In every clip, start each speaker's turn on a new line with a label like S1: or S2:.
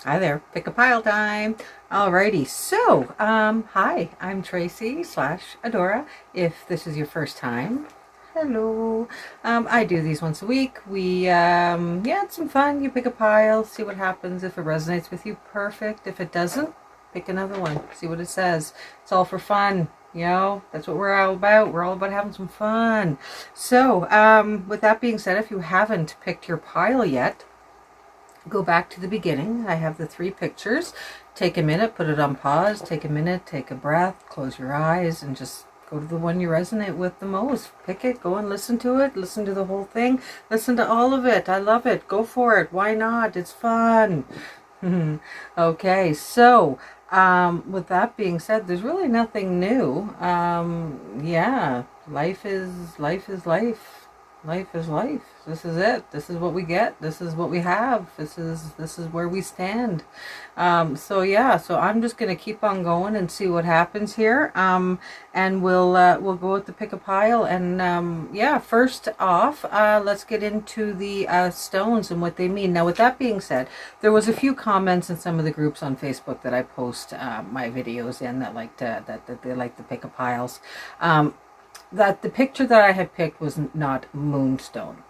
S1: Hi there, pick a pile time. Alrighty, so, hi, I'm Tracy slash Adora. If this is your first time, hello. I do these once a week. Yeah, it's some fun. You pick a pile, see what happens. If it resonates with you, perfect. If it doesn't, pick another one, see what it says. It's all for fun. That's what we're all about. We're all about having some fun. So, with that being said, if you haven't picked your pile yet, go back to the beginning. I have the 3 pictures. Take a minute, put it on pause, take a minute, take a breath, close your eyes, and just go to the one you resonate with the most. Pick it, go and listen to it, listen to the whole thing, listen to all of it. I love it. Go for it. Why not? It's fun. Okay, so with that being said, there's really nothing new. Yeah, life is life. Life is life. This is it. This is what we get. This is what we have. This is where we stand. So yeah, so I'm just gonna keep on going and see what happens here. And we'll go with the pick a pile. And yeah, first off, let's get into the stones and what they mean. Now, with that being said, there was a few comments in some of the groups on Facebook that I post my videos in that that they like the pick a piles. That the picture that I had picked was not Moonstone.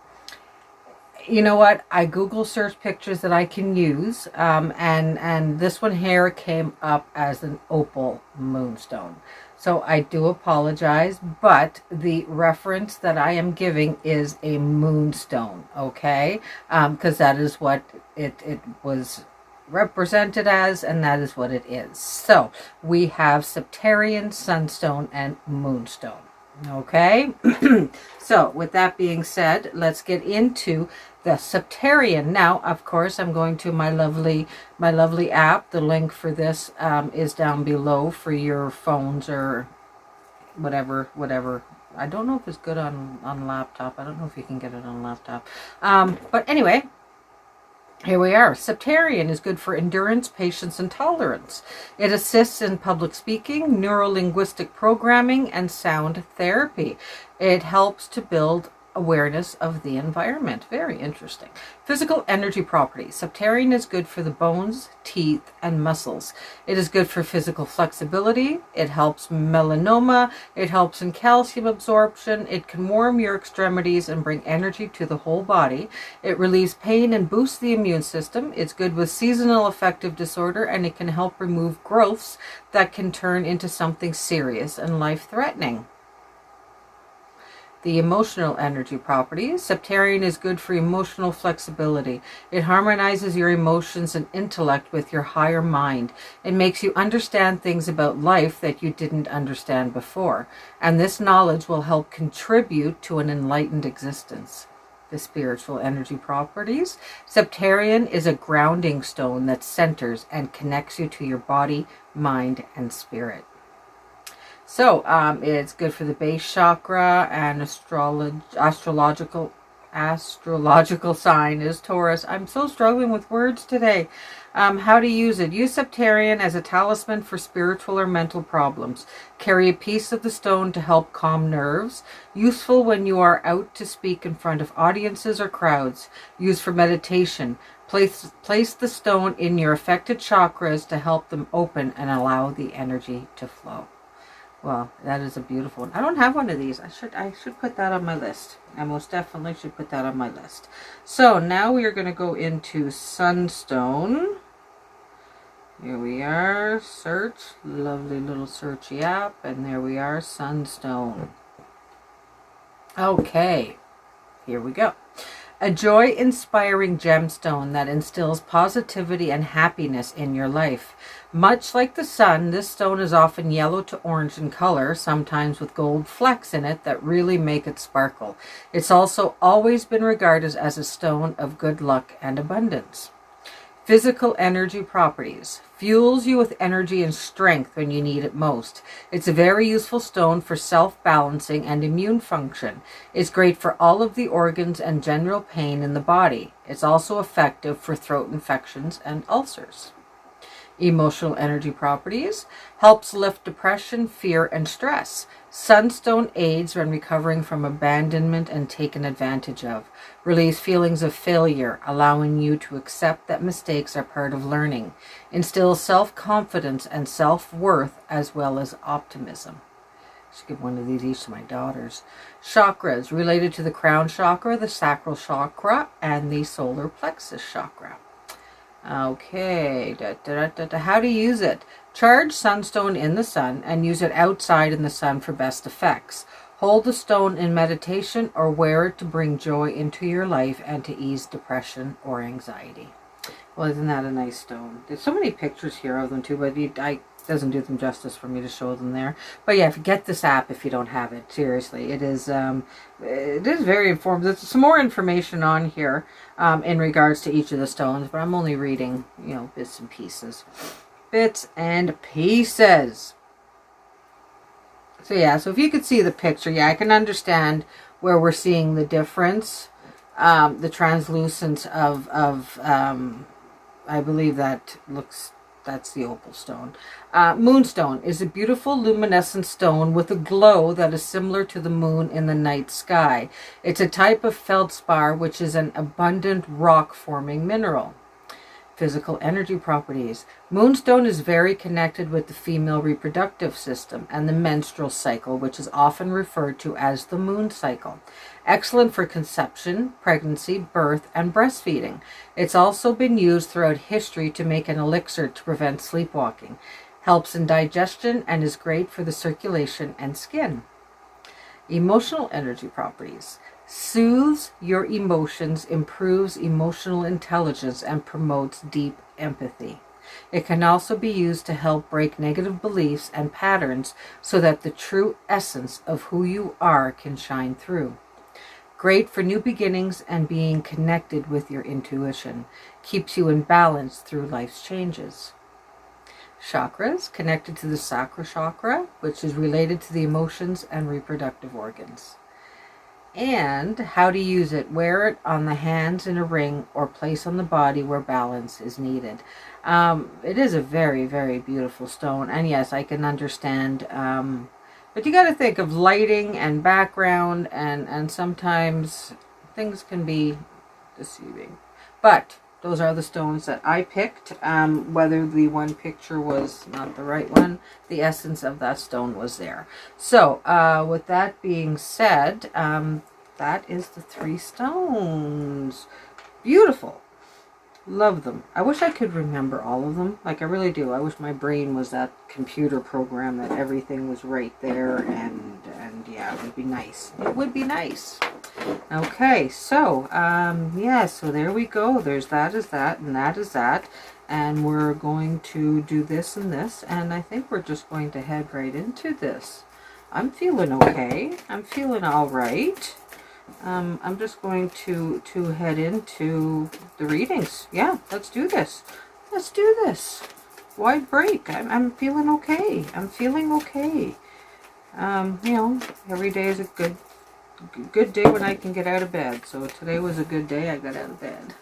S1: You know what? I Google search pictures that I can use, and this one here came up as an opal moonstone. So I do apologize, but the reference that I am giving is a moonstone, okay? Because that is what it was represented as, and that is what it is. So we have Septarian, Sunstone, and Moonstone. Okay, so with that being said, let's get into the Septarian. Now, of course, I'm going to my lovely app. The link for this is down below for your phones or whatever. I don't know if it's good on laptop. I don't know if you can get it on laptop. But anyway, here we are. Septarian is good for endurance, patience, and tolerance. It assists in public speaking, neuro-linguistic programming, and sound therapy. It helps to build awareness of the environment. Very interesting. Physical energy properties. Septarian is good for the bones, teeth, and muscles. It is good for physical flexibility. It helps melanoma. It helps in calcium absorption. It can warm your extremities and bring energy to the whole body. It relieves pain and boosts the immune system. It's good with seasonal affective disorder, and it can help remove growths that can turn into something serious and life-threatening. The emotional energy properties. Septarian is good for emotional flexibility. It harmonizes your emotions and intellect with your higher mind. It makes you understand things about life that you didn't understand before. And this knowledge will help contribute to an enlightened existence. The spiritual energy properties. Septarian is a grounding stone that centers and connects you to your body, mind, and spirit. So it's good for the base chakra, and astrological sign is Taurus. I'm so struggling with words today. How to use it. Use Septarian as a talisman for spiritual or mental problems. Carry a piece of the stone to help calm nerves. Useful when you are out to speak in front of audiences or crowds. Used for meditation. Place the stone in your affected chakras to help them open and allow the energy to flow. Well, that is a beautiful one. I don't have one of these. I should put that on my list. I most definitely should put that on my list. So now we are going to go into Sunstone. Here we are. Search. Lovely little searchy app. And there we are. Sunstone. Okay. Here we go. A joy-inspiring gemstone that instills positivity and happiness in your life. Much like the sun, this stone is often yellow to orange in color, sometimes with gold flecks in it that really make it sparkle. It's also always been regarded as a stone of good luck and abundance. Physical energy properties. Fuels you with energy and strength when you need it most. It's a very useful stone for self-balancing and immune function. It's great for all of the organs and general pain in the body. It's also effective for throat infections and ulcers. Emotional energy properties. Helps lift depression, fear, and stress. Sunstone aids when recovering from abandonment and taken advantage of. Relieves feelings of failure, allowing you to accept that mistakes are part of learning. Instills self-confidence and self-worth as well as optimism. I should give one of these each to my daughters. Chakras related to the crown chakra, the sacral chakra, and the solar plexus chakra. Okay, how to use it. Charge Sunstone in the sun and use it outside in the sun for best effects. Hold the stone in meditation or wear it to bring joy into your life and to ease depression or anxiety. Well, isn't that a nice stone? There's so many pictures here of them too, but it doesn't do them justice for me to show them there. But yeah, get this app if you don't have it. Seriously, it is very informative. There's some more information on here in regards to each of the stones, but I'm only reading, bits and pieces. Bits and pieces. So yeah, so if you could see the picture, yeah, I can understand where we're seeing the difference. The translucence of I believe that's the opal stone. Moonstone is a beautiful luminescent stone with a glow that is similar to the moon in the night sky. It's a type of feldspar, which is an abundant rock-forming mineral. Physical energy properties. Moonstone is very connected with the female reproductive system and the menstrual cycle, which is often referred to as the moon cycle. Excellent for conception, pregnancy, birth, and breastfeeding. It's also been used throughout history to make an elixir to prevent sleepwalking. Helps in digestion and is great for the circulation and skin. Emotional energy properties. Soothes your emotions, improves emotional intelligence, and promotes deep empathy. It can also be used to help break negative beliefs and patterns so that the true essence of who you are can shine through. Great for new beginnings and being connected with your intuition. Keeps you in balance through life's changes. Chakras, connected to the sacral chakra, which is related to the emotions and reproductive organs. And how to use it. Wear it on the hands in a ring or place on the body where balance is needed. It is a very, very beautiful stone. And yes, I can understand. But you got to think of lighting and background. And sometimes things can be deceiving. But those are the stones that I picked. Whether the one picture was not the right one, the essence of that stone was there. So, with that being said, that is the 3 stones. Beautiful. Love them. I wish I could remember all of them. Like, I really do. I wish my brain was that computer program that everything was right there. And yeah, it would be nice. It would be nice. Okay, so, yeah, so there we go. There's that is that, and that is that. And we're going to do this and this. And I think we're just going to head right into this. I'm feeling okay. I'm feeling all right. I'm just going to head into the readings. Yeah, let's do this. Let's do this. Why break? I'm feeling okay. I'm feeling okay. Every day is a good day when I can get out of bed. So today was a good day. I got out of bed.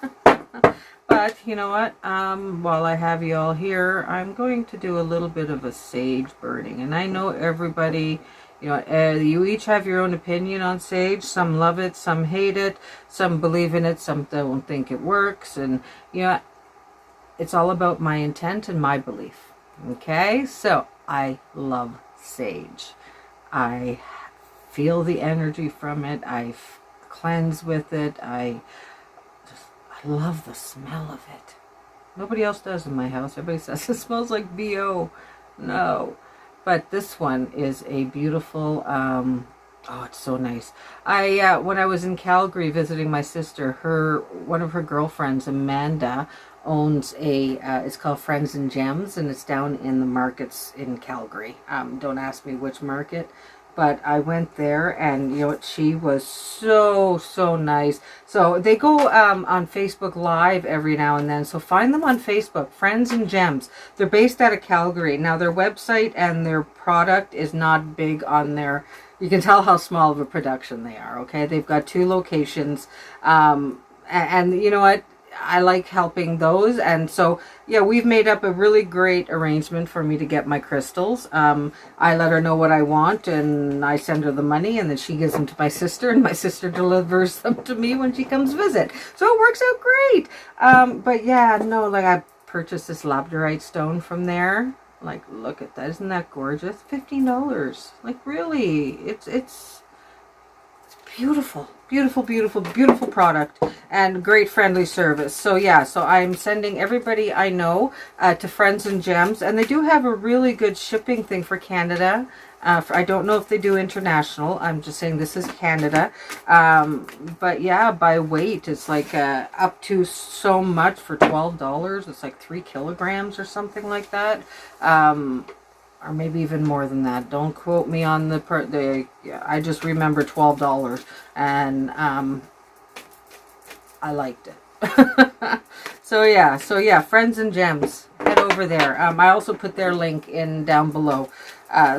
S1: But you know what? While I have you all here, I'm going to do a little bit of a sage burning. And I know everybody, you each have your own opinion on sage. Some love it, some hate it, some believe in it, some don't think it works. And, it's all about my intent and my belief. Okay? So, I love sage. I feel the energy from it. I cleanse with it. I love the smell of it. Nobody else does in my house. Everybody says it smells like BO. No. But this one is a beautiful, it's so nice. When I was in Calgary visiting my sister, one of her girlfriends, Amanda, owns it's called Friends and Gems, and it's down in the markets in Calgary. Don't ask me which market, but I went there, and she was so nice. So they go on Facebook Live every now and then. So find them on Facebook, Friends and Gems. They're based out of Calgary. Now their website and their product is not big on their. You can tell how small of a production they are. Okay, they've got 2 locations, and you know what? I like helping those. And so, yeah, we've made up a really great arrangement for me to get my crystals. I let her know what I want, and I send her the money, and then she gives them to my sister, and my sister delivers them to me when she comes visit. So it works out great. But yeah, no, like I purchased this labradorite stone from there. Like, look at that. Isn't that gorgeous? $15. Like, really, it's beautiful, beautiful, beautiful, beautiful product, and great friendly service. So yeah, so I'm sending everybody I know to Friends and Gems, and they do have a really good shipping thing for Canada. I don't know if they do international. I'm just saying this is Canada. But yeah, by weight, it's like up to so much for $12. It's like 3 kilograms or something like that. Or maybe even more than that. Don't quote me on I just remember $12, and I liked it. So yeah, Friends and Gems, head over there. I also put their link in down below.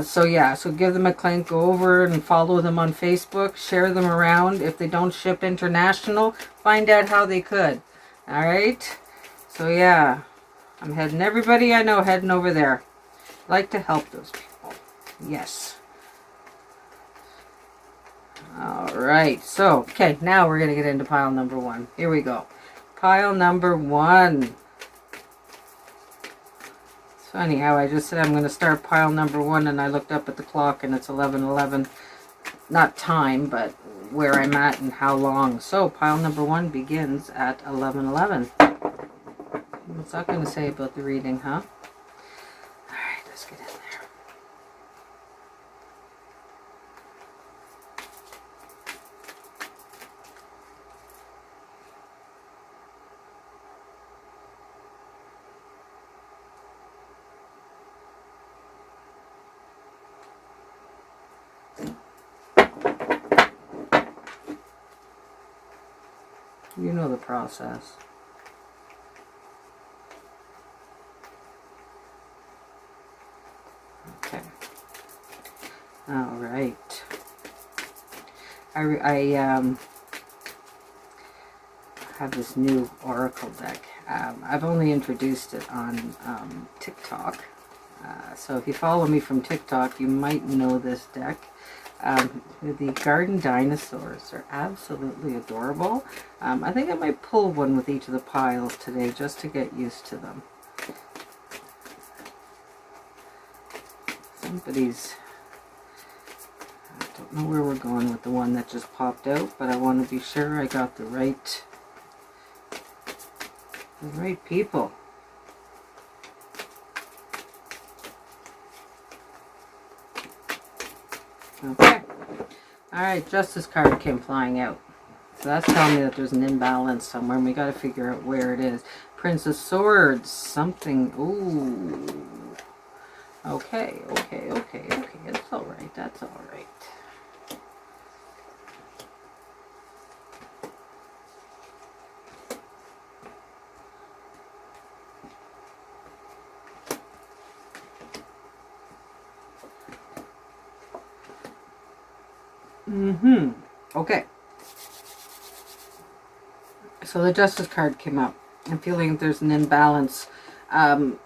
S1: So yeah, so give them a click, go over and follow them on Facebook, share them around. If they don't ship international, find out how they could. All right. So yeah, I'm everybody I know heading over there. Like to help those people. Yes. All right. So, okay, now we're going to get into pile number 1. Here we go. Pile number 1. It's funny how I just said I'm going to start pile number 1, and I looked up at the clock and it's 11:11. Not time, but where I'm at and how long. So, pile number 1 begins at 11:11. What's that going to say about the reading, huh? Let's get in there. You know the process. Okay. All right. I have this new Oracle deck. I've only introduced it on TikTok. So if you follow me from TikTok, you might know this deck. The garden dinosaurs are absolutely adorable. I think I might pull one with each of the piles today just to get used to them. I don't know where we're going with the one that just popped out, but I want to be sure I got the right people. Okay. Alright, Justice card came flying out. So that's telling me that there's an imbalance somewhere, and we got to figure out where it is. Prince of Swords, something. Ooh. Okay. That's alright. That's alright. Okay. So the Justice card came up. I'm feeling there's an imbalance. I'm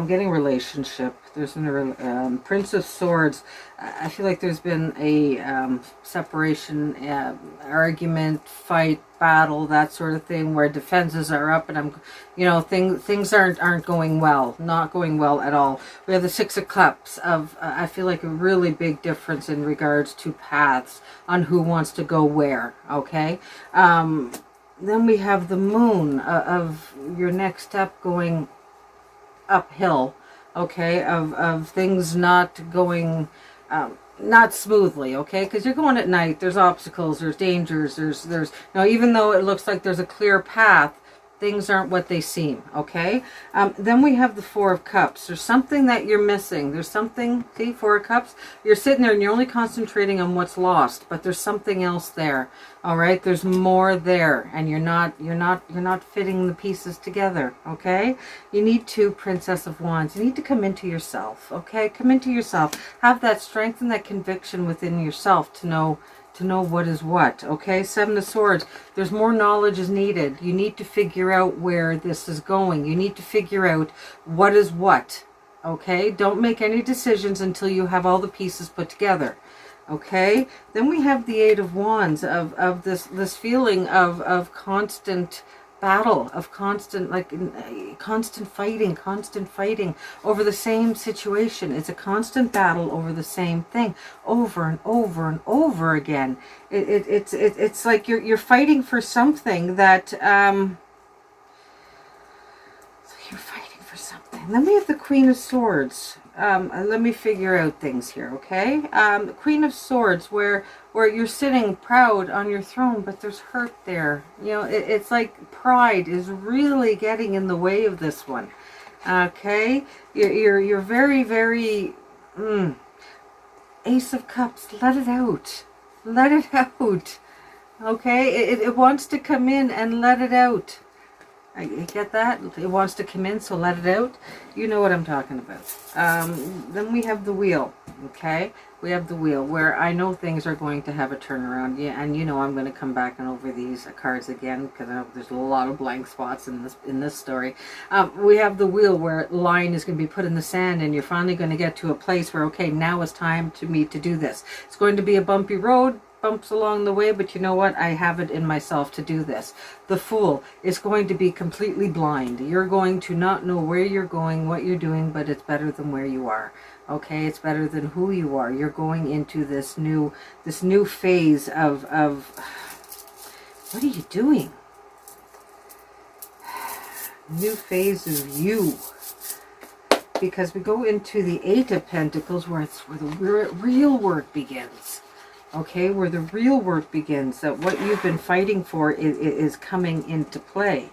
S1: getting relationship. There's a Prince of Swords. I feel like there's been a separation, argument, fight, battle, that sort of thing, where defenses are up, and things aren't going well, not going well at all. We have the Six of Cups I feel like a really big difference in regards to paths on who wants to go where. Okay. Then we have the Moon of your next step going uphill, okay, of things not going, not smoothly, okay, because you're going at night, there's obstacles, there's dangers, there's even though it looks like there's a clear path, things aren't what they seem, okay? Then we have the Four of Cups. There's something that you're missing. There's something, see, Four of Cups? You're sitting there and you're only concentrating on what's lost, but there's something else there, all right? There's more there, and you're not fitting the pieces together, okay? You need to, Princess of Wands. You need to come into yourself, okay? Come into yourself. Have that strength and that conviction within yourself to know to know what is what. Okay, Seven of Swords. There's more knowledge is needed. You need to figure out where this is going. You need to figure out what is what. Okay, don't make any decisions until you have all the pieces put together. Okay, then we have the Eight of Wands of this feeling of constant battle, of constant constant fighting over the same situation. It's a constant battle over the same thing over and over and over again. It's like you're fighting for something that you're fighting for something. Then we have the Queen of Swords. Let me figure out things here, okay? The Queen of Swords, where you're sitting proud on your throne, but there's hurt there. You know, it's like pride is really getting in the way of this one. Okay, you're very, very Ace of Cups. Let it out. Let it out. Okay, it wants to come in and let it out. I get that. It wants to come in, so let it out. You know what I'm talking about. Then we have the Wheel. Okay, we have the Wheel, where I know things are going to have a turnaround. Yeah, and you know I'm going to come back and over these cards again because I know there's a lot of blank spots in this story. We have the Wheel, where line is going to be put in the sand, and you're finally going to get to a place where, okay, now it's time to me to do this. It's going to be a bumpy road. Bumps along the way, but you know what? I have it in myself to do this. The Fool is going to be completely blind. You're going to not know where you're going, what you're doing, but it's better than where you are. Okay, it's better than who you are. You're going into this new phase of what are you doing? New phase of you. Because we go into the Eight of Pentacles, where the real work begins. Okay, where the real work begins, that what you've been fighting for is coming into play.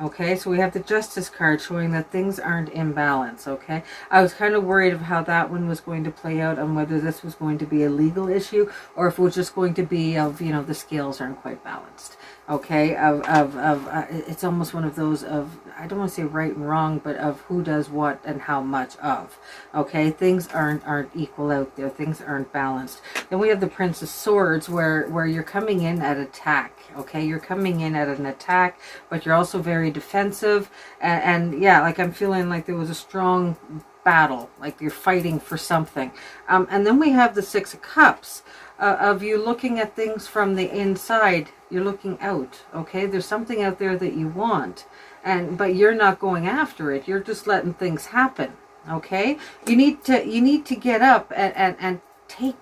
S1: Okay, so we have the Justice card showing that things aren't in balance. Okay, I was kind of worried of how that one was going to play out, and whether this was going to be a legal issue or if it was just going to be of, you know, the scales aren't quite balanced. Okay, it's almost one of those of, I don't want to say right and wrong, but of who does what and how much of. Okay, things aren't equal out there. Things aren't balanced. Then we have the Prince of Swords, where you're coming in at attack. Okay, you're coming in at an attack, but you're also very defensive. And yeah, like I'm feeling like there was a strong battle, like you're fighting for something. And then we have the Six of Cups. Of you looking at things from the inside, you're looking out. Okay, there's something out there that you want, but you're not going after it. You're just letting things happen. Okay, you need to get up and take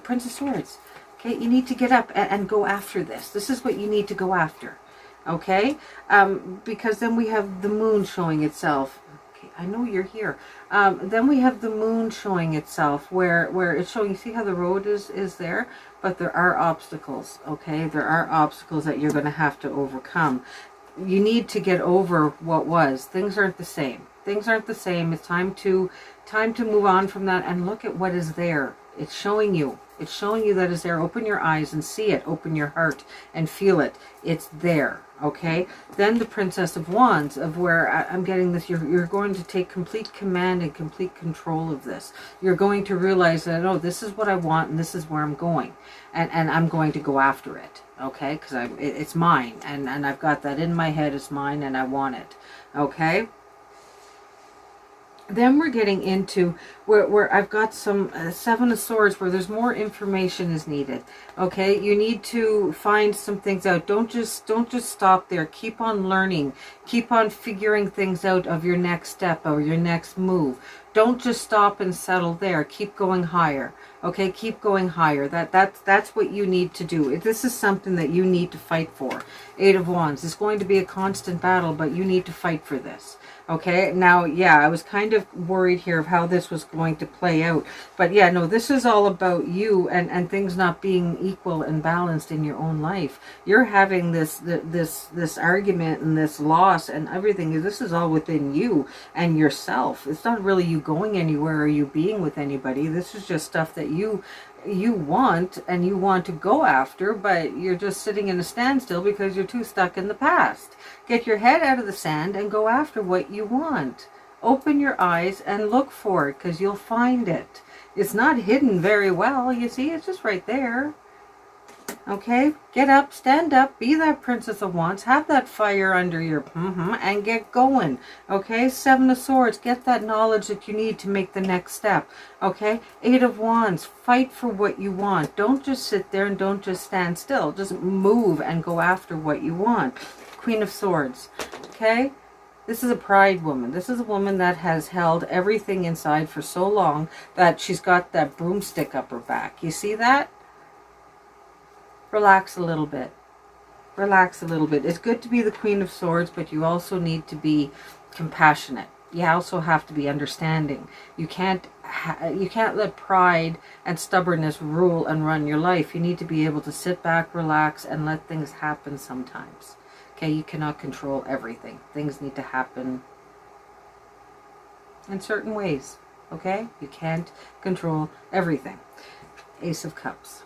S1: Prince of Swords. Okay, you need to get up and go after this. This is what you need to go after. Okay, because then we have the Moon showing itself. I know you're here. Then we have the Moon showing itself, where it's showing, you see how the road is there, but there are obstacles. Okay, there are obstacles that you're going to have to overcome. You need to get over what was. Things aren't the same. Things aren't the same. It's time to move on from that and look at what is there. It's showing you. It's showing you that it's there. Open your eyes and see it. Open your heart and feel it. It's there. Okay. Then the Princess of Wands, of where I'm getting this. You're going to take complete command and complete control of this. You're going to realize that, oh, this is what I want and this is where I'm going, and I'm going to go after it. Okay, because it's mine, and I've got that in my head. It's mine, and I want it. Okay. Then we're getting into where I've got some Seven of Swords, where there's more information is needed. Okay, you need to find some things out. Don't just stop there. Keep on learning. Keep on figuring things out of your next step or your next move. Don't just stop and settle there. Keep going higher. Okay, keep going higher. That's what you need to do. This is something that you need to fight for. Eight of Wands. It's going to be a constant battle, but you need to fight for this. Okay, now, yeah, I was kind of worried here of how this was going to play out. But yeah, no, this is all about you and things not being equal and balanced in your own life. You're having this argument and this loss and everything. This is all within you and yourself. It's not really you going anywhere or you being with anybody. This is just stuff that you want and you want to go after, but you're just sitting in a standstill because you're too stuck in the past. Get your head out of the sand and go after what you want. Open your eyes and look for it, because you'll find it. It's not hidden very well. You see, it's just right there. Okay, get up, stand up, be that Princess of Wands, have that fire under your and get going. Okay, Seven of Swords, get that knowledge that you need to make the next step. Okay, Eight of Wands, fight for what you want. Don't just sit there and don't just stand still. Just move and go after what you want. Queen of Swords, okay? This is a pride woman. This is a woman that has held everything inside for so long that she's got that broomstick up her back. You see that? Relax a little bit. Relax a little bit. It's good to be the Queen of Swords, but you also need to be compassionate. You also have to be understanding. You can't let pride and stubbornness rule and run your life. You need to be able to sit back, relax, and let things happen sometimes. Okay, you cannot control everything. Things need to happen in certain ways. Okay, you can't control everything. Ace of Cups.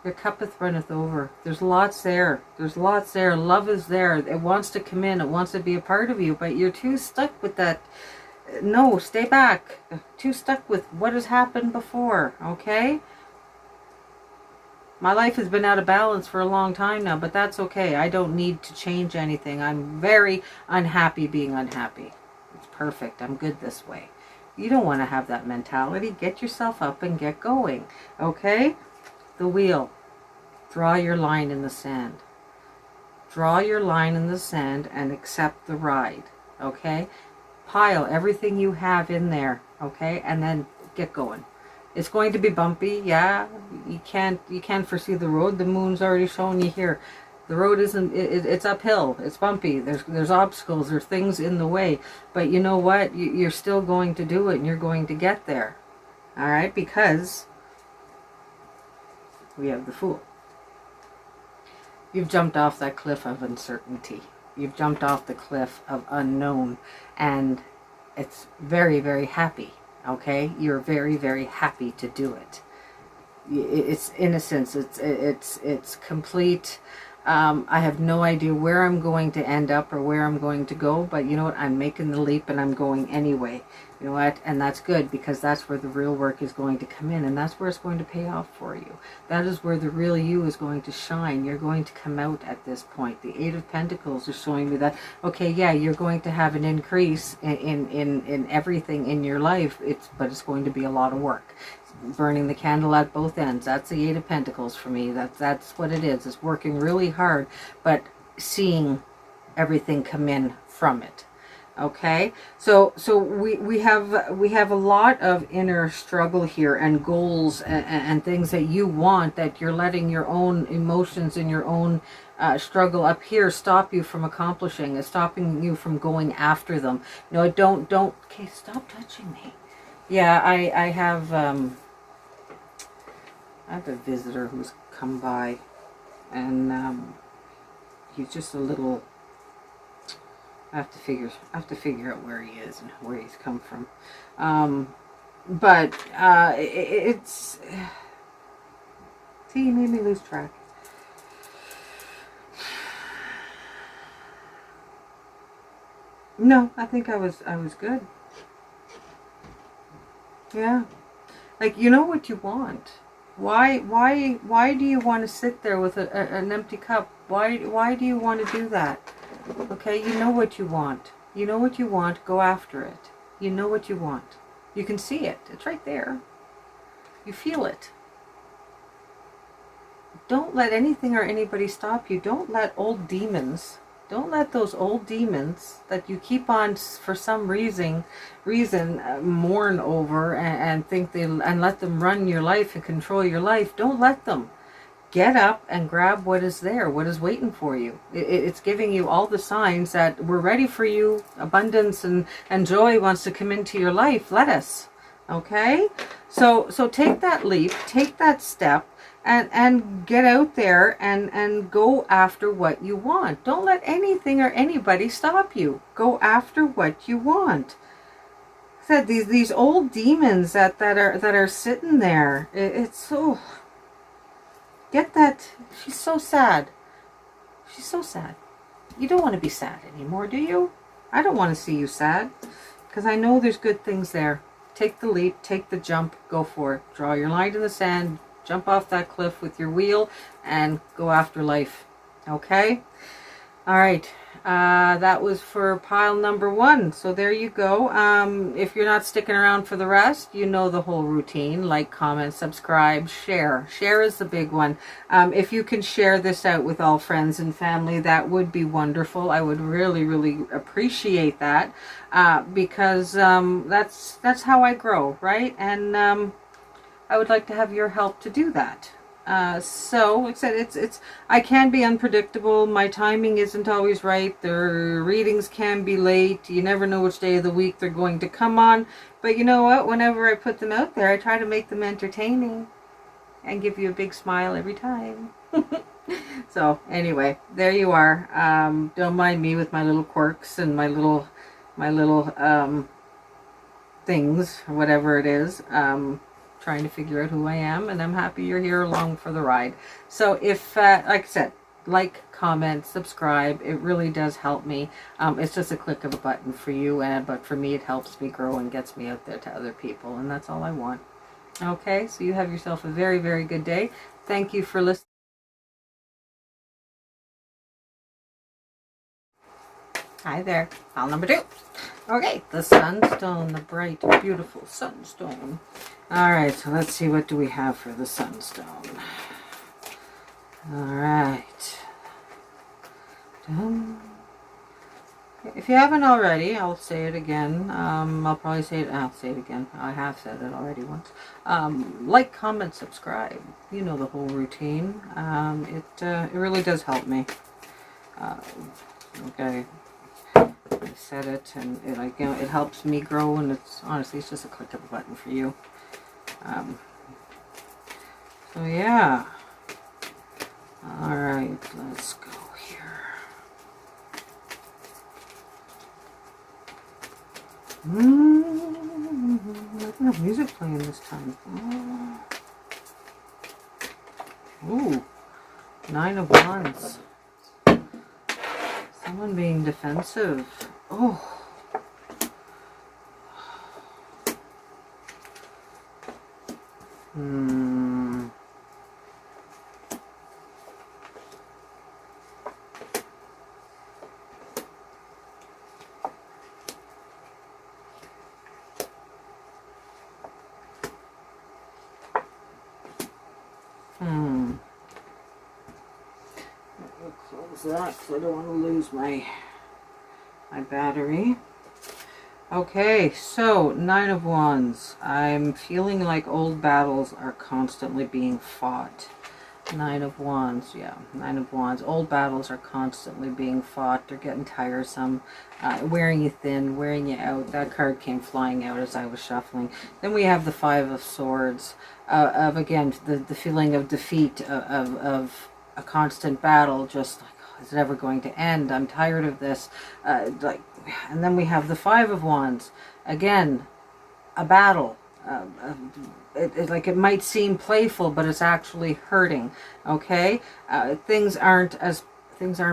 S1: Your cuppeth runneth over. There's lots there. There's lots there. Love is there. It wants to come in. It wants to be a part of you. But you're too stuck with that. No, stay back. Too stuck with what has happened before. Okay? My life has been out of balance for a long time now. But that's okay. I don't need to change anything. I'm very unhappy being unhappy. It's perfect. I'm good this way. You don't want to have that mentality. Get yourself up and get going. Okay? The Wheel. Draw your line in the sand. Draw your line in the sand and accept the ride. Okay? Pile everything you have in there. Okay? And then get going. It's going to be bumpy. Yeah. You can't foresee the road. The moon's already showing you here. The road isn't, it's uphill. It's bumpy. There's obstacles. There's things in the way. But you know what? You're still going to do it and you're going to get there. All right? Because we have the Fool. You've jumped off that cliff of uncertainty. You've jumped off the cliff of unknown. And it's very, very happy. Okay? You're very, very happy to do it. It's innocence. It's complete. I have no idea where I'm going to end up or where I'm going to go. But you know what? I'm making the leap and I'm going anyway. You know what? And that's good because that's where the real work is going to come in. And that's where it's going to pay off for you. That is where the real you is going to shine. You're going to come out at this point. The Eight of Pentacles is showing me that, okay, yeah, you're going to have an increase in everything in your life. But it's going to be a lot of work. Burning the candle at both ends. That's the Eight of Pentacles for me. That's what it is. It's working really hard, but seeing everything come in from it. Okay, so we have a lot of inner struggle here and goals and things that you want that you're letting your own emotions and your own struggle up here stop you from accomplishing. It's stopping you from going after them. You know, don't. Okay, stop touching me. Yeah, I have a visitor who's come by, and he's just a little. I have to figure out where he is and where he's come from. But it's. See, you made me lose track. No, I think I was good. Yeah. Like, you know what you want. Why do you want to sit there with an empty cup? Why do you want to do that? Okay, you know what you want. You know what you want. Go after it. You know what you want. You can see it. It's right there. You feel it. Don't let anything or anybody stop you. Don't let old demons. Don't let those old demons that you keep on for some reason mourn over and think and let them run your life and control your life. Don't let them. Get up and grab what is there, what is waiting for you. It's giving you all the signs that we're ready for you. Abundance and joy wants to come into your life. Let us. Okay? So take that leap, take that step, and get out there and go after what you want. Don't let anything or anybody stop you. Go after what you want. I said these old demons that are sitting there. It's so. Get that. She's so sad. She's so sad. You don't want to be sad anymore, do you? I don't want to see you sad. Because I know there's good things there. Take the leap. Take the jump. Go for it. Draw your line in the sand. Jump off that cliff with your wheel. and go after life. Okay? All right. That was for pile number 1. So there you go. If you're not sticking around for the rest, you know the whole routine. Like, comment, subscribe, share. Share is the big one. If you can share this out with all friends and family, that would be wonderful. I would really, really appreciate that, because that's how I grow, right? And I would like to have your help to do that. So, like I said, I can be unpredictable. My timing isn't always right. Their readings can be late. You never know which day of the week they're going to come on. But you know what? Whenever I put them out there, I try to make them entertaining and give you a big smile every time. So, anyway, there you are. Don't mind me with my little quirks and my little things, or whatever it is. Trying to figure out who I am, and I'm happy you're here along for the ride. So if, like I said, like, comment, subscribe, it really does help me. It's just a click of a button for you, but for me it helps me grow and gets me out there to other people, and that's all I want. Okay, so you have yourself a very, very good day. Thank you for listening. Hi there, file number 2. Okay, the Sunstone, the bright, beautiful Sunstone. Alright, so let's see, what do we have for the Sunstone? Alright. If you haven't already, I'll say it again. I'll say it again. I have said it already once. Like, comment, subscribe. You know the whole routine. It really does help me. Okay. I said it, and it helps me grow, and it's just a click of a button for you. So yeah. All right, let's go here. I don't have music playing this time. Ooh, 9 of Wands. Someone being defensive. Oh. Close that because I don't want to lose my battery. Okay, so 9 of Wands. I'm feeling like old battles are constantly being fought. 9 of Wands, yeah, 9 of Wands. Old battles are constantly being fought. They're getting tiresome, wearing you thin, wearing you out. That card came flying out as I was shuffling. Then we have the 5 of Swords, of again, the feeling of defeat, of a constant battle, just like, oh, is it ever going to end? I'm tired of this. And then we have the 5 of Wands, again, a battle. It might seem playful, but it's actually hurting. Okay, things aren't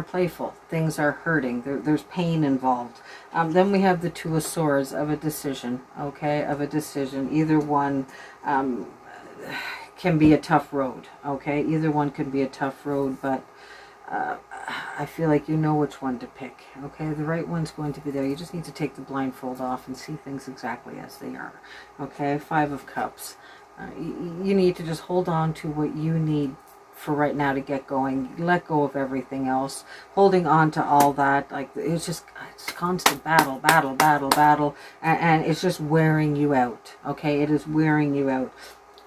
S1: playful. Things are hurting. There's pain involved. Then we have the 2 of Swords, of a decision. Okay, of a decision. Either one can be a tough road. Okay, either one can be a tough road, but I feel like you know which one to pick. Okay, the right one's going to be there. You just need to take the blindfold off and see things exactly as they are. Okay, 5 of Cups. You need to just hold on to what you need for right now to get going. Let go of everything else. Holding on to all that, like, it's constant battle, and it's just wearing you out. Okay, it is wearing you out.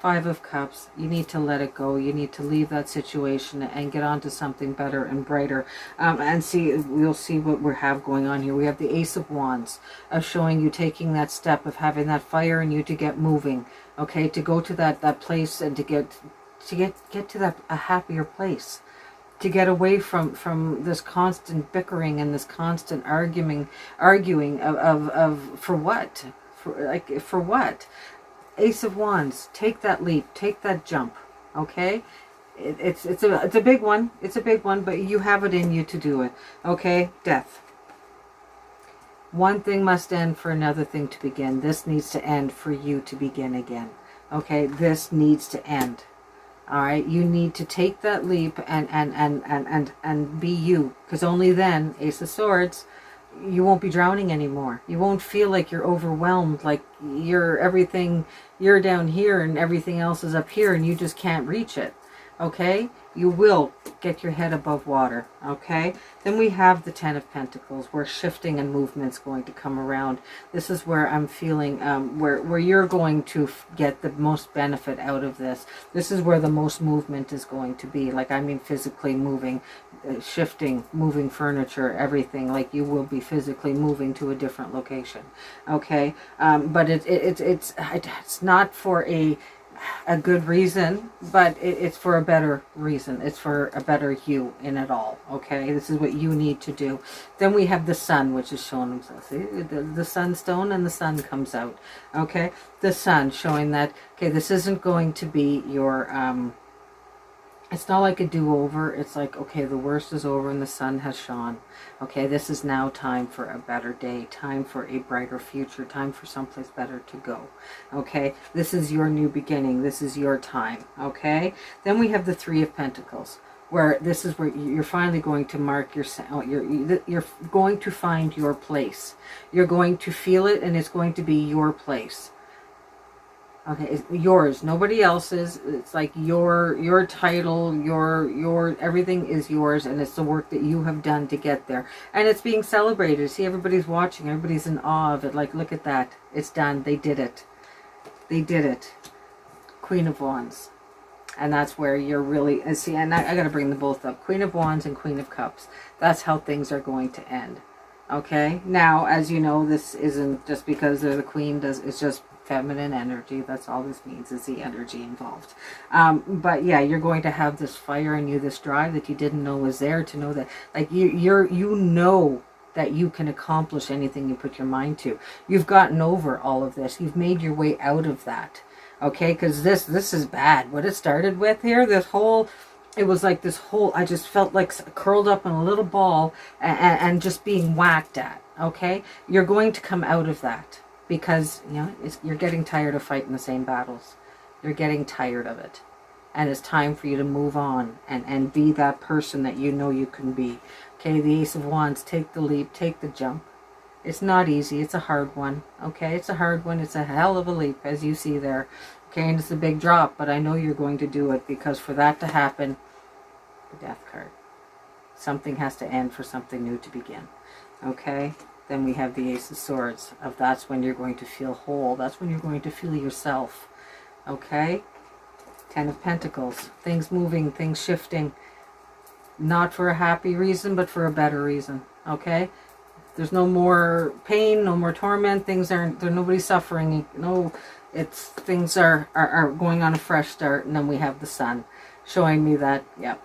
S1: 5 of Cups, you need to let it go. You need to leave that situation and get on to something better and brighter. And we'll see what we have going on here. We have the Ace of Wands, of showing you taking that step, of having that fire in you to get moving. Okay, to go to that place and to get to that a happier place. To get away from this constant bickering and this constant arguing of for what? For what? Ace of Wands, take that leap, take that jump, okay? It's a big one. It's a big one, but you have it in you to do it, okay? Death. One thing must end for another thing to begin. This needs to end for you to begin again, okay? This needs to end, All right, you need to take that leap and be you, because only then, Ace of Swords, you won't be drowning anymore. You won't feel like you're overwhelmed, like you're down here and everything else is up here and you just can't reach it. Okay? You will get your head above water. Okay? Then we have the Ten of Pentacles, where shifting and movement's going to come around. This is where I'm feeling where you're going to get the most benefit out of this. This is where the most movement is going to be. Like, I mean, physically moving, shifting, moving furniture, everything. Like, you will be physically moving to a different location. Okay? But it's not for a good reason, but it's for a better reason. It's for a better you in it all. Okay, this is what you need to do. Then we have the sun, which is showing himself. See, the sunstone and the sun comes out. Okay, the sun showing that, okay, this isn't going to be your it's not like a do-over. It's like, okay, the worst is over and the sun has shone. Okay, this is now time for a better day, time for a brighter future, time for someplace better to go. Okay, this is your new beginning. This is your time. Okay, then we have the Three of Pentacles, where this is where you're finally going to mark you're going to find your place. You're going to feel it, and it's going to be your place. Okay, it's yours, nobody else's. It's like your title, your everything is yours, and it's the work that you have done to get there. And it's being celebrated. See, everybody's watching, everybody's in awe of it. Like, look at that. It's done. They did it. They did it. Queen of Wands. And that's where you're really, and see, and I got to bring them both up. Queen of Wands and Queen of Cups. That's how things are going to end. Okay? Now, as you know, this isn't just because they're the queen, it's just feminine energy. That's all this means, is the energy involved. But yeah, you're going to have this fire in you, this drive that you didn't know was there, to know that, like, you know that you can accomplish anything you put your mind to. You've gotten over all of this. You've made your way out of that. Okay, because this is bad. What it started with here, it was like this whole, I just felt like curled up in a little ball and just being whacked at. Okay, you're going to come out of that. Because, you know, you're getting tired of fighting the same battles. You're getting tired of it. And it's time for you to move on and be that person that you know you can be. Okay, the Ace of Wands, take the leap, take the jump. It's not easy. It's a hard one. Okay, it's a hard one. It's a hell of a leap, as you see there. Okay, and it's a big drop, but I know you're going to do it, because for that to happen, the Death card. Something has to end for something new to begin. Okay? Then we have the Ace of Swords. That's when you're going to feel whole. That's when you're going to feel yourself. Okay? Ten of Pentacles. Things moving, things shifting. Not for a happy reason, but for a better reason. Okay? There's no more pain, no more torment. There's nobody's suffering. No, things are going on a fresh start. And then we have the sun, showing me that, yep,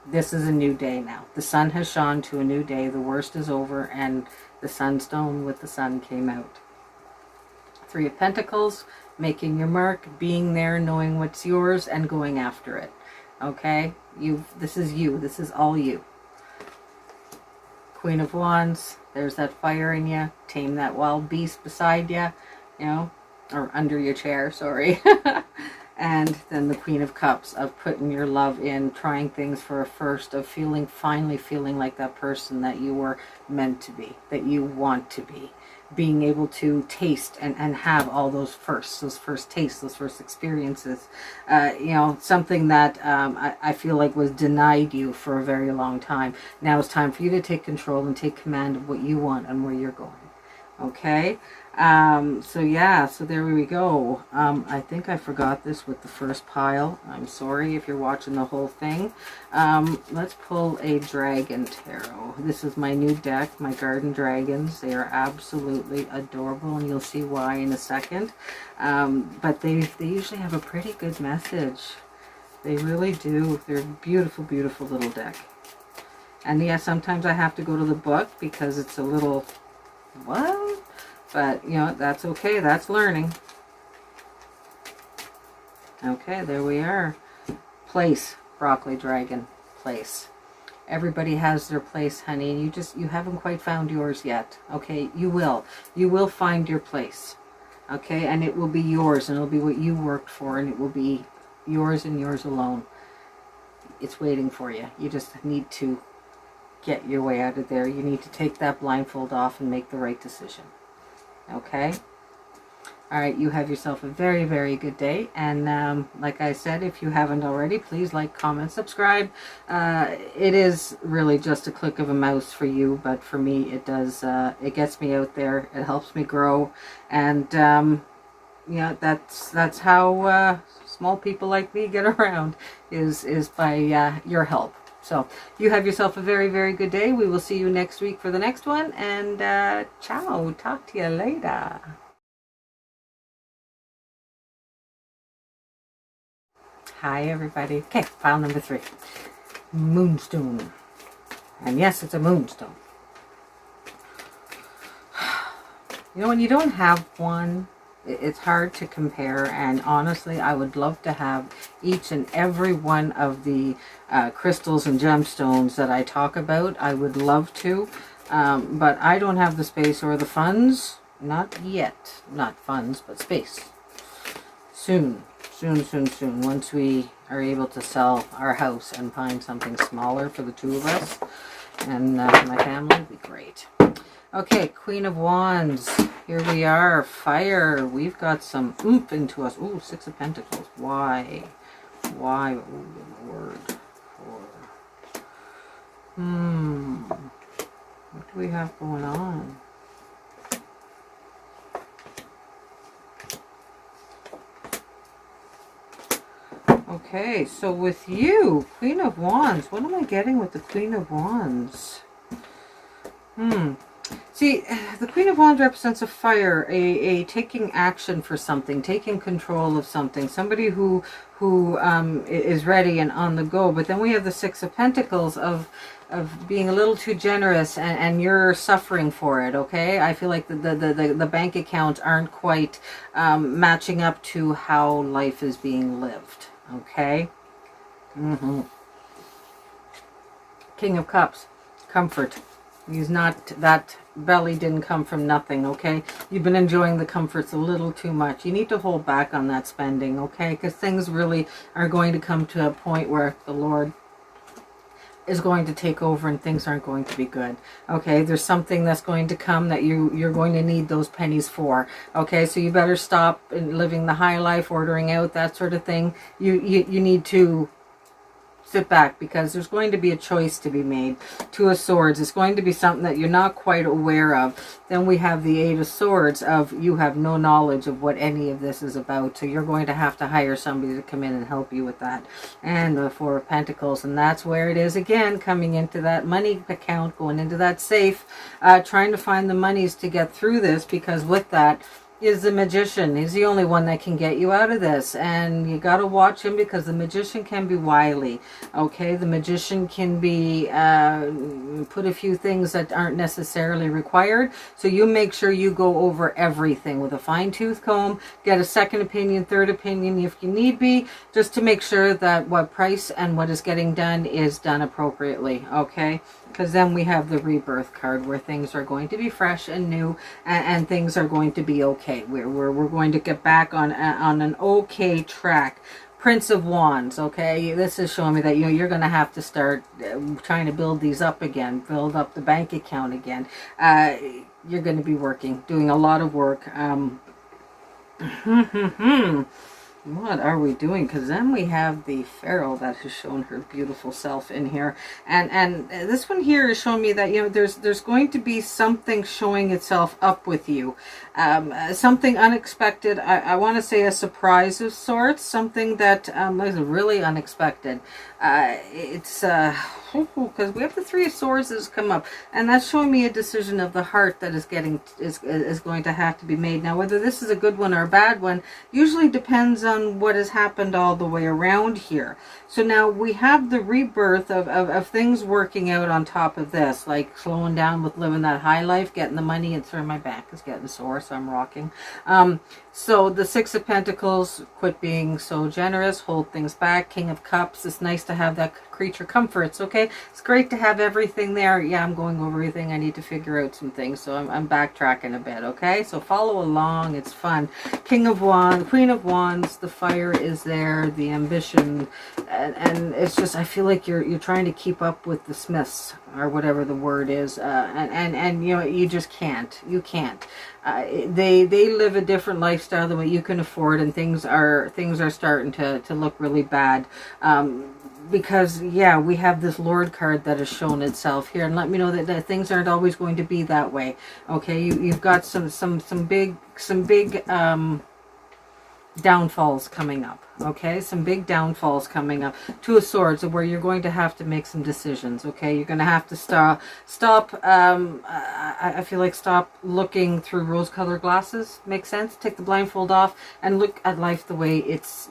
S1: this is a new day now. The sun has shone to a new day. The worst is over, and the Sunstone with the sun came out. Three of Pentacles, making your mark, being there, knowing what's yours, and going after it. Okay? This is you. This is all you. Queen of Wands, there's that fire in you. Tame that wild beast beside you, you know, or under your chair, sorry. And then the Queen of Cups, of putting your love in, trying things for a first, of finally feeling like that person that you were meant to be, that you want to be. Being able to taste and have all those first tastes, those first experiences. You know, something that I feel like was denied you for a very long time. Now it's time for you to take control and take command of what you want and where you're going. Okay? So yeah, so there we go. I think I forgot this with the first pile. I'm sorry if you're watching the whole thing. Let's pull a Dragon Tarot. This is my new deck, my Garden Dragons. They are absolutely adorable, and you'll see why in a second. But they usually have a pretty good message. They really do. They're a beautiful, beautiful little deck. And yeah, sometimes I have to go to the book because it's a little, what? But, you know, that's okay. That's learning. Okay, there we are. Place, Broccoli Dragon. Place. Everybody has their place, honey. And you haven't quite found yours yet. Okay, you will. You will find your place. Okay, and it will be yours. And it'll be what you worked for. And it will be yours and yours alone. it's waiting for you. You just need to get your way out of there. You need to take that blindfold off and make the right decision. Okay? All right, you have yourself a very, very good day. And like I said, if you haven't already, please like, comment, subscribe. It is really just a click of a mouse for you, but for me, it does. It gets me out there. It helps me grow, and yeah, that's how small people like me get around. Is by your help. So you have yourself a very, very good day. We will see you next week for the next one. And ciao. Talk to you later. Hi everybody. Okay, file number 3. Moonstone. And yes, it's a moonstone. You know, when you don't have one, it's hard to compare, and honestly, I would love to have each and every one of the crystals and gemstones that I talk about. I would love to, but I don't have the space or the funds. Not yet. Not funds, but space. Soon. Soon. Once we are able to sell our house and find something smaller for the 2 of us and my family, would be great. Okay, Queen of Wands. Here we are. Fire. We've got some oomph into us. Ooh, 6 of Pentacles. Why? Why? Ooh, the word. 4. What do we have going on? Okay, so with you, Queen of Wands, what am I getting with the Queen of Wands? See, the Queen of Wands represents a fire, a taking action for something, taking control of something, somebody who is ready and on the go. But then we have the 6 of Pentacles of being a little too generous, and you're suffering for it. Okay, I feel like the bank accounts aren't quite matching up to how life is being lived. Okay. King of Cups, comfort. He's not, that belly didn't come from nothing, okay? You've been enjoying the comforts a little too much. You need to hold back on that spending, okay? Because things really are going to come to a point where the Lord is going to take over and things aren't going to be good. Okay, there's something that's going to come that you're going to need those pennies for. Okay, so you better stop living the high life, ordering out, that sort of thing. You need to sit back, because there's going to be a choice to be made. 2 of Swords. It's going to be something that you're not quite aware of. Then we have the 8 of Swords of you have no knowledge of what any of this is about. So you're going to have to hire somebody to come in and help you with that. And the 4 of Pentacles. And that's where it is again, coming into that money account, going into that safe, trying to find the monies to get through this, because with that is the Magician. He's the only one that can get you out of this, and you got to watch him, because the Magician can be wily. Okay, the Magician can be put a few things that aren't necessarily required, so you make sure you go over everything with a fine-tooth comb, get a second opinion, third opinion if you need be, just to make sure that what price and what is getting done is done appropriately. Okay, because then we have the Rebirth card, where things are going to be fresh and new, and things are going to be okay. We're going to get back on an okay track. Prince of Wands. Okay, this is showing me that you're going to have to start trying to build these up again, build up the bank account again. You're going to be doing a lot of work. What are we doing? Because then we have the Pharaoh that has shown her beautiful self in here, and this one here is showing me that there's going to be something showing itself up with you, something unexpected. I want to say a surprise of sorts, something that is really unexpected. It's because we have the 3 of Swords that has come up, and that's showing me a decision of the heart that is going to have to be made. Now, whether this is a good one or a bad one usually depends on what has happened all the way around here. So now we have the rebirth of things working out on top of this, like slowing down with living that high life, getting the money, and sorry, my back is getting sore, so I'm rocking. So the 6 of Pentacles, quit being so generous, hold things back. King of Cups, it's nice to have that creature comforts, okay? okay? It's great to have everything there. Yeah, I'm going over everything. I need to figure out some things, so I'm backtracking a bit, okay? So follow along. It's fun. King of Wands, Queen of Wands, the fire is there, the ambition, and it's just, I feel like you're trying to keep up with the Smiths, or whatever the word is, and you know, you just can't. You can't. They live a different lifestyle than what you can afford, and things are starting to look really bad. Because yeah, we have this Lord card that has shown itself here, and let me know that things aren't always going to be that way. Okay, you've got some big downfalls coming up. Okay, some big downfalls coming up. Two of Swords, where you're going to have to make some decisions. Okay, you're going to have to stop. I feel like stop looking through rose-colored glasses. Makes sense. Take the blindfold off and look at life the way it's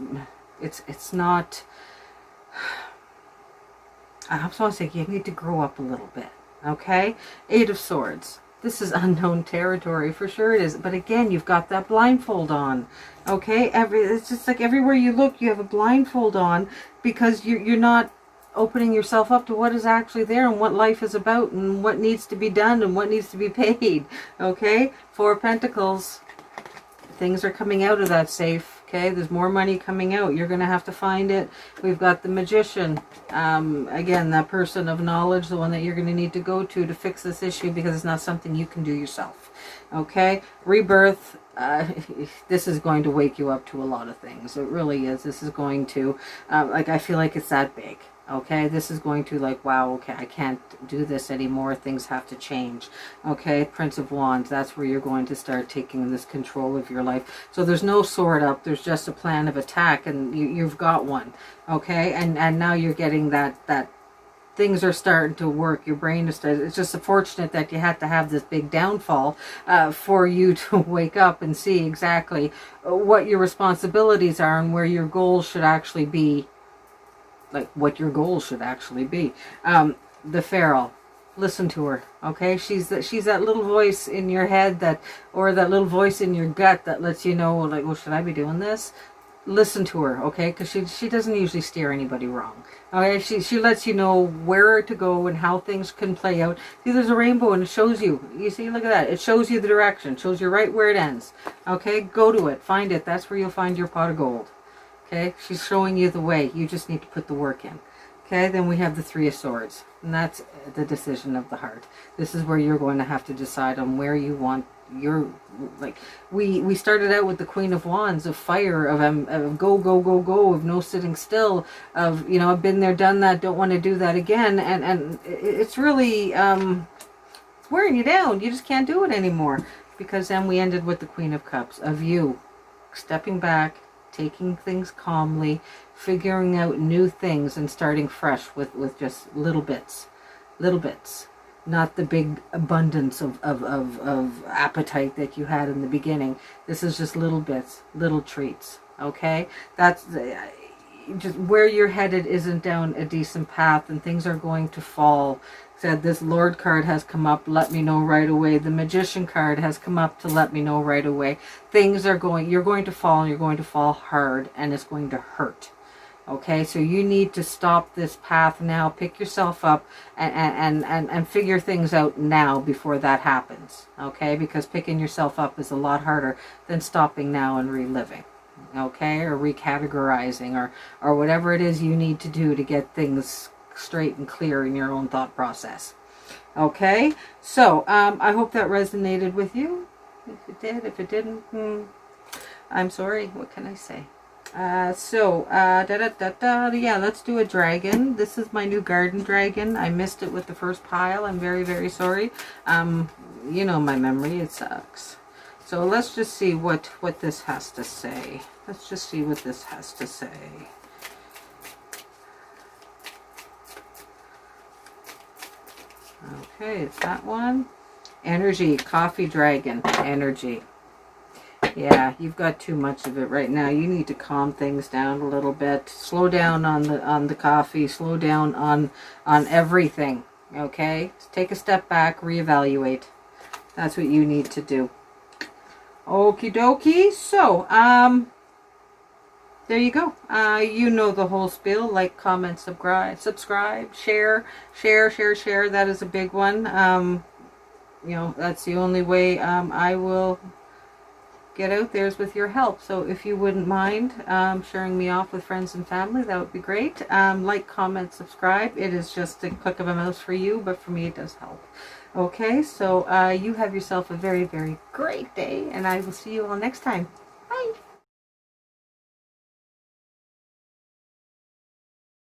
S1: not. I just want to say you need to grow up a little bit. Okay, Eight of Swords. This is unknown territory, for sure it is. But again, you've got that blindfold on. Okay, it's just like everywhere you look, you have a blindfold on, because you're not opening yourself up to what is actually there and what life is about and what needs to be done and what needs to be paid. Okay, Four of Pentacles. Things are coming out of that safe. Okay, there's more money coming out. You're going to have to find it. We've got the Magician. Again, that person of knowledge, the one that you're going to need to go to fix this issue, because it's not something you can do yourself. Okay, Rebirth. This is going to wake you up to a lot of things. It really is. This is going to, like, I feel like it's that big. Okay, this is going to, like, wow, okay, I can't do this anymore. Things have to change. Okay, Prince of Wands, that's where you're going to start taking this control of your life. So there's no sword up. There's just a plan of attack, and you've got one. Okay, and now you're getting that things are starting to work. Your brain is starting. It's just unfortunate that you had to have this big downfall for you to wake up and see exactly what your responsibilities are and where your goals should actually be. Like what your goals should actually be. The Feral, listen to her. Okay, she's that little voice in your head or that little voice in your gut that lets you know, like, well, should I be doing this? Listen to her, okay? Because she doesn't usually steer anybody wrong. Okay, she lets you know where to go and how things can play out. See, there's a rainbow and it shows you. You see, look at that. It shows you the direction. It shows you right where it ends. Okay, go to it. Find it. That's where you'll find your pot of gold. Okay, she's showing you the way. You just need to put the work in. Okay, then we have the Three of Swords, and that's the decision of the heart. This is where you're going to have to decide on where you want your, like, we started out with the Queen of Wands, of fire, of go, go, go, go, of no sitting still, of, you know, I've been there, done that, don't want to do that again, and it's really, it's wearing you down. You just can't do it anymore, because then we ended with the Queen of Cups, of you stepping back, taking things calmly, figuring out new things, and starting fresh with just little bits, not the big abundance of appetite that you had in the beginning. This is just little bits, little treats. Okay, that's just where you're headed isn't down a decent path, and things are going to fall. Said this Lord card has come up, let me know right away. The Magician card has come up to let me know right away. Things are going, you're going to fall, and you're going to fall hard, and it's going to hurt. Okay, so you need to stop this path now, pick yourself up, and figure things out now before that happens. Okay, because picking yourself up is a lot harder than stopping now and reliving. Okay, or recategorizing, or whatever it is you need to do to get things straight and clear in your own thought process. Okay, so I hope that resonated with you. If it did, if it didn't, I'm sorry. What can I say? Yeah, let's do a dragon. This is my new garden dragon. I missed it with the first pile. I'm very, very sorry. You know my memory, it sucks. So let's just see what this has to say. Let's just see what this has to say. Okay, it's that one. Energy, coffee dragon, energy. Yeah, you've got too much of it right now. You need to calm things down a little bit. Slow down on the coffee. Slow down on everything. Okay? Take a step back, reevaluate. That's what you need to do. Okie dokie. So, there you go. You know the whole spiel. Like, comment, subscribe, share. That is a big one. You know, that's the only way I will get out there is with your help. So if you wouldn't mind sharing me off with friends and family, that would be great. Like, comment, subscribe. It is just a click of a mouse for you, but for me it does help. Okay, so you have yourself a very, very great day, and I will see you all next time.